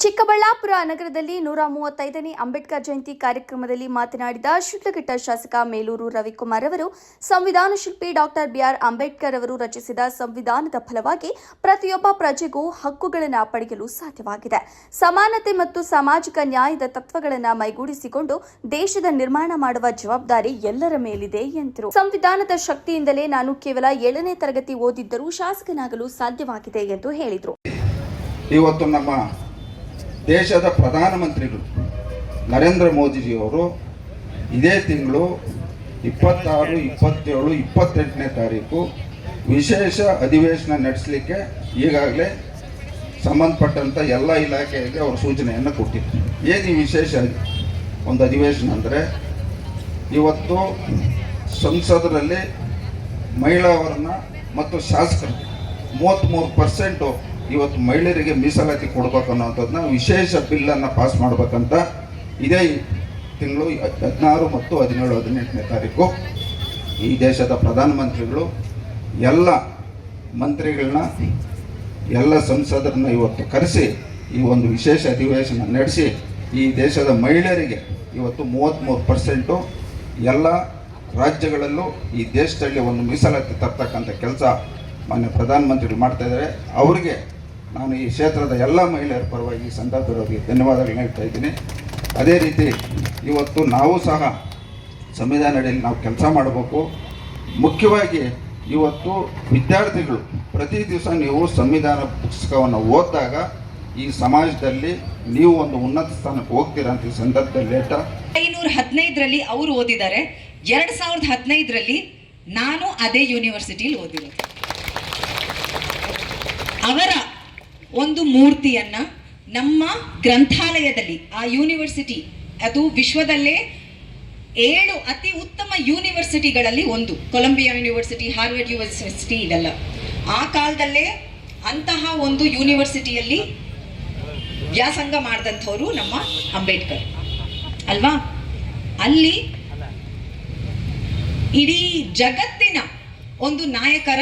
ಚಿಕ್ಕಬಳ್ಳಾಪುರ ನಗರದಲ್ಲಿ 135ನೇ ಅಂಬೇಡ್ಕರ್ ಜಯಂತಿ ಕಾರ್ಯಕ್ರಮದಲ್ಲಿ ಮಾತನಾಡಿದ ಶಿಡ್ಲಘಟ್ಟ ಶಾಸಕ ಮೇಲೂರು ರವಿಕುಮಾರ್ ಅವರು, ಸಂವಿಧಾನ ಶಿಲ್ಪಿ ಡಾಕ್ಟರ್ ಬಿಆರ್ ಅಂಬೇಡ್ಕರ್ ಅವರು ರಚಿಸಿದ ಸಂವಿಧಾನದ ಫಲವಾಗಿ ಪ್ರತಿಯೊಬ್ಬ ಪ್ರಜೆಗೂ ಹಕ್ಕುಗಳನ್ನು ಪಡೆಯಲು ಸಾಧ್ಯವಾಗಿದೆ. ಸಮಾನತೆ ಮತ್ತು ಸಾಮಾಜಿಕ ನ್ಯಾಯದ ತತ್ವಗಳನ್ನು ಮೈಗೂಡಿಸಿಕೊಂಡು ದೇಶದ ನಿರ್ಮಾಣ ಮಾಡುವ ಜವಾಬ್ದಾರಿ ಎಲ್ಲರ ಮೇಲಿದೆ ಎಂದರು. ಸಂವಿಧಾನದ ಶಕ್ತಿಯಿಂದಲೇ ನಾನು ಕೇವಲ 7ನೇ ತರಗತಿ ಓದಿದ್ದರೂ ಶಾಸಕನಾಗಲು ಸಾಧ್ಯವಾಗಿದೆ ಎಂದು ಹೇಳಿದರು. ಇವತ್ತು ನಮ್ಮ ದೇಶದ ಪ್ರಧಾನಮಂತ್ರಿಗಳು ನರೇಂದ್ರ ಮೋದಿಜಿಯವರು ಇದೇ ತಿಂಗಳು 26, 27, 28ನೇ ತಾರೀಕು ವಿಶೇಷ ಅಧಿವೇಶನ ನಡೆಸಲಿಕ್ಕೆ ಈಗಾಗಲೇ ಸಂಬಂಧಪಟ್ಟಂಥ ಎಲ್ಲ ಇಲಾಖೆಗೆ ಅವರು ಸೂಚನೆಯನ್ನು ಕೊಟ್ಟಿದ್ದಾರೆ. ಏನು ಈ ವಿಶೇಷ ಒಂದು ಅಧಿವೇಶನ ಅಂದರೆ, ಇವತ್ತು ಸಂಸದರಲ್ಲಿ ಮಹಿಳಾ ವರ್ಗ ಮತ್ತು ಶಾಸಕರು 33% ಇವತ್ತು ಮಹಿಳೆಯರಿಗೆ ಮೀಸಲಾತಿ ಕೊಡಬೇಕು ಅನ್ನೋಂಥದ್ದನ್ನ ವಿಶೇಷ ಬಿಲ್ಲನ್ನು ಪಾಸ್ ಮಾಡಬೇಕಂತ ಇದೇ ತಿಂಗಳು 16 ಮತ್ತು 17, 18ನೇ ತಾರೀಕು ಈ ದೇಶದ ಪ್ರಧಾನಮಂತ್ರಿಗಳು ಎಲ್ಲ ಮಂತ್ರಿಗಳನ್ನ ಎಲ್ಲ ಸಂಸದರನ್ನ ಇವತ್ತು ಕರೆಸಿ ಈ ಒಂದು ವಿಶೇಷ ಅಧಿವೇಶನ ನಡೆಸಿ ಈ ದೇಶದ ಮಹಿಳೆಯರಿಗೆ ಇವತ್ತು 33% ಎಲ್ಲ ರಾಜ್ಯಗಳಲ್ಲೂ ಈ ದೇಶದಲ್ಲಿ ಒಂದು ಮೀಸಲಾತಿ ತರ್ತಕ್ಕಂಥ ಕೆಲಸ ಮಾನ್ಯ ಪ್ರಧಾನಮಂತ್ರಿಗಳು ಮಾಡ್ತಾ ಇದ್ದಾರೆ. ಅವರಿಗೆ ನಾನು ಈ ಕ್ಷೇತ್ರದ ಎಲ್ಲ ಮಹಿಳೆಯರ ಪರವಾಗಿ ಈ ಸಂದರ್ಭದವರಿಗೆ ಧನ್ಯವಾದಗಳನ್ನ ಹೇಳ್ತಾ ಇದ್ದೀನಿ. ಅದೇ ರೀತಿ ಇವತ್ತು ನಾವು ಸಹ ಸಂವಿಧಾನ ಅಡಿಯಲ್ಲಿ ನಾವು ಕೆಲಸ ಮಾಡಬೇಕು. ಮುಖ್ಯವಾಗಿ ಇವತ್ತು ವಿದ್ಯಾರ್ಥಿಗಳು ಪ್ರತಿ ದಿವಸ ನೀವು ಸಂವಿಧಾನ ಪುಸ್ತಕವನ್ನು ಓದಿದಾಗ ಈ ಸಮಾಜದಲ್ಲಿ ನೀವು ಒಂದು ಉನ್ನತ ಸ್ಥಾನಕ್ಕೆ ಹೋಗ್ತೀರಾ ಅಂತ ಈ ಸಂದರ್ಭದಲ್ಲಿ ಹೇಳ್ತಾ, 515ರಲ್ಲಿ ಅವರು ಓದಿದ್ದಾರೆ, 2015ರಲ್ಲಿ ನಾನು ಅದೇ ಯೂನಿವರ್ಸಿಟಿಯಲ್ಲಿ ಓದಿರೋದು. ಅವರ ಒಂದು ಮೂರ್ತಿಯನ್ನ ನಮ್ಮ ಗ್ರಂಥಾಲಯದಲ್ಲಿ, ಆ ಯೂನಿವರ್ಸಿಟಿ ಅದು ವಿಶ್ವದಲ್ಲೇ 7 ಅತಿ ಉತ್ತಮ ಯೂನಿವರ್ಸಿಟಿಗಳಲ್ಲಿ ಒಂದು, ಕೊಲಂಬಿಯಾ ಯೂನಿವರ್ಸಿಟಿ, ಹಾರ್ವರ್ಡ್ ಯೂನಿವರ್ಸಿಟಿ, ಇವೆಲ್ಲ ಆ ಕಾಲದಲ್ಲೇ ಅಂತಹ ಒಂದು ಯೂನಿವರ್ಸಿಟಿಯಲ್ಲಿ ವ್ಯಾಸಂಗ ಮಾಡಿದಂಥವರು ನಮ್ಮ ಅಂಬೇಡ್ಕರ್ ಅಲ್ವಾ. ಅಲ್ಲಿ ಇಡೀ ಜಗತ್ತಿನ ಒಂದು ನಾಯಕರ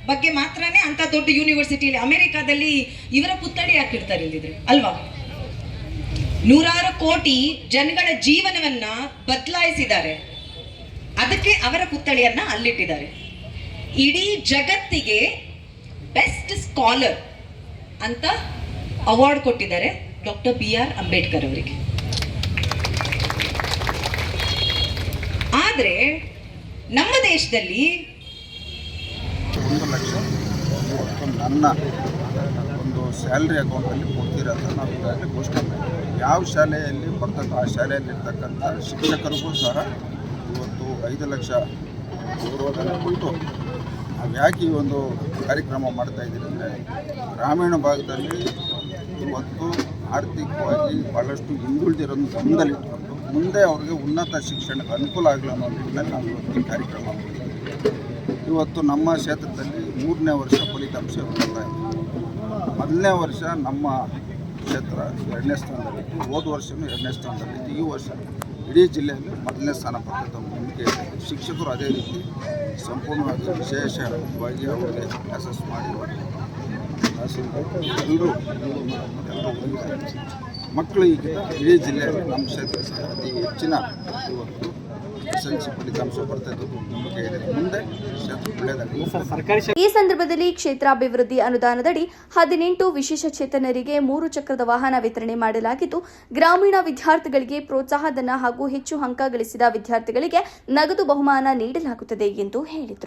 ಬಗ್ಗೆ ಮಾತ್ರನೇ ಅಂತ ದೊಡ್ಡ ಯೂನಿವರ್ಸಿಟಿಯಲ್ಲಿ, ಅಮೆರಿಕಾದಲ್ಲಿ ಇವರ ಪುತ್ಥಳಿ ಹಾಕಿರ್ತಾರೆ ಇಲ್ಲಿದ್ರೆ ಅಲ್ವಾ. 100 ಕೋಟಿ ಜನಗಳ ಜೀವನವನ್ನ ಬದಲಾಯಿಸಿದ್ದಾರೆ, ಅದಕ್ಕೆ ಅವರ ಪುತ್ಥಳಿಯನ್ನ ಅಲ್ಲಿಟ್ಟಿದ್ದಾರೆ. ಇಡೀ ಜಗತ್ತಿಗೆ ಬೆಸ್ಟ್ ಸ್ಕಾಲರ್ ಅಂತ ಅವಾರ್ಡ್ ಕೊಟ್ಟಿದ್ದಾರೆ ಡಾಕ್ಟರ್ ಬಿಆರ್ ಅಂಬೇಡ್ಕರ್ ಅವರಿಗೆ. ಆದ್ರೆ ನಮ್ಮ ದೇಶದಲ್ಲಿ 1 ಲಕ್ಷ ಇವತ್ತು ನನ್ನ ಒಂದು ಸ್ಯಾಲ್ರಿ ಅಕೌಂಟಲ್ಲಿ ಕೊಡ್ತೀರಂತ ನಾವು ಈಗಾಗಲೇ ಘೋಷಣೆ ಮಾಡಿದ್ದೀವಿ. ಯಾವ ಶಾಲೆಯಲ್ಲಿ ಬರ್ತಕ್ಕಂಥ ಆ ಶಾಲೆಯಲ್ಲಿರ್ತಕ್ಕಂಥ ಶಿಕ್ಷಕರಿಗೂ ಸಹ ಇವತ್ತು 5 ಲಕ್ಷ ಗೌರವಧನ ಕೊಟ್ಟು ನಾವು ಯಾಕೆ ಈ ಒಂದು ಕಾರ್ಯಕ್ರಮ ಮಾಡ್ತಾಯಿದ್ದೀವಿ ಅಂದರೆ, ಗ್ರಾಮೀಣ ಭಾಗದಲ್ಲಿ ಇವತ್ತು ಆರ್ಥಿಕವಾಗಿ ಭಾಳಷ್ಟು ಹಿಂದುಳಿದಿರೋದನ್ನು ಗಮನದಲ್ಲಿಟ್ಕೊಂಡು ಮುಂದೆ ಅವ್ರಿಗೆ ಉನ್ನತ ಶಿಕ್ಷಣಕ್ಕೆ ಅನುಕೂಲ ಆಗಲಿ ಅನ್ನೋ ನಿಟ್ಟಿನಲ್ಲಿ ನಾವು ಇವತ್ತು ಈ ಕಾರ್ಯಕ್ರಮ ಮಾಡಿದ್ದೀವಿ. ಇವತ್ತು ನಮ್ಮ ಕ್ಷೇತ್ರದಲ್ಲಿ 3ನೇ ವರ್ಷ ಫಲಿತಾಂಶ ಬರ್ತಾ ಇದೆ. 1ನೇ ವರ್ಷ ನಮ್ಮ ಕ್ಷೇತ್ರ 2ನೇ ಸ್ಥಾನದಲ್ಲಿತ್ತು, ಹೋದ ವರ್ಷವೂ 2ನೇ ಸ್ಥಾನದಲ್ಲಿತ್ತು. ಈ ವರ್ಷ ಇಡೀ ಜಿಲ್ಲೆಯಲ್ಲಿ 1ನೇ ಸ್ಥಾನ ಬರ್ತದೆ ನಂಬಿಕೆ ಇದೆ. ಶಿಕ್ಷಕರು ಅದೇ ರೀತಿ ಸಂಪೂರ್ಣವಾಗಿ ವಿಶೇಷವಾಗಿ ಅವರಿಗೆ ಕ್ಲಾಸಸ್ ಮಾಡಿ ಎಲ್ಲರೂ ಮಕ್ಕಳು ಈಗ ಇಡೀ ಜಿಲ್ಲೆಯಲ್ಲಿ ನಮ್ಮ ಕ್ಷೇತ್ರ ಸಹ ಅತಿ ಹೆಚ್ಚಿನ ಇವತ್ತು SSLC ಫಲಿತಾಂಶ ಬರ್ತಾ ಇದ್ದು ನಂಬಿಕೆ ಇದೆ. ಮುಂದೆ ಕ್ಷೇತ್ರ ಒಳ್ಳೆಯದಾಗಲಿ. ಈ ಸಂದರ್ಭದಲ್ಲಿ ಕ್ಷೇತ್ರಾಭಿವೃದ್ಧಿ ಅನುದಾನದಡಿ 18 ವಿಶೇಷ ಚೇತನರಿಗೆ 3 ಚಕ್ರದ ವಾಹನ ವಿತರಣೆ ಮಾಡಲಾಗಿದ್ದು, ಗ್ರಾಮೀಣ ವಿದ್ಯಾರ್ಥಿಗಳಿಗೆ ಪ್ರೋತ್ಸಾಹಧನ ಹಾಗೂ ಹೆಚ್ಚು ಅಂಕ ಗಳಿಸಿದ ವಿದ್ಯಾರ್ಥಿಗಳಿಗೆ ನಗದು ಬಹುಮಾನ ನೀಡಲಾಗುತ್ತದೆ ಎಂದು ಹೇಳಿದರು.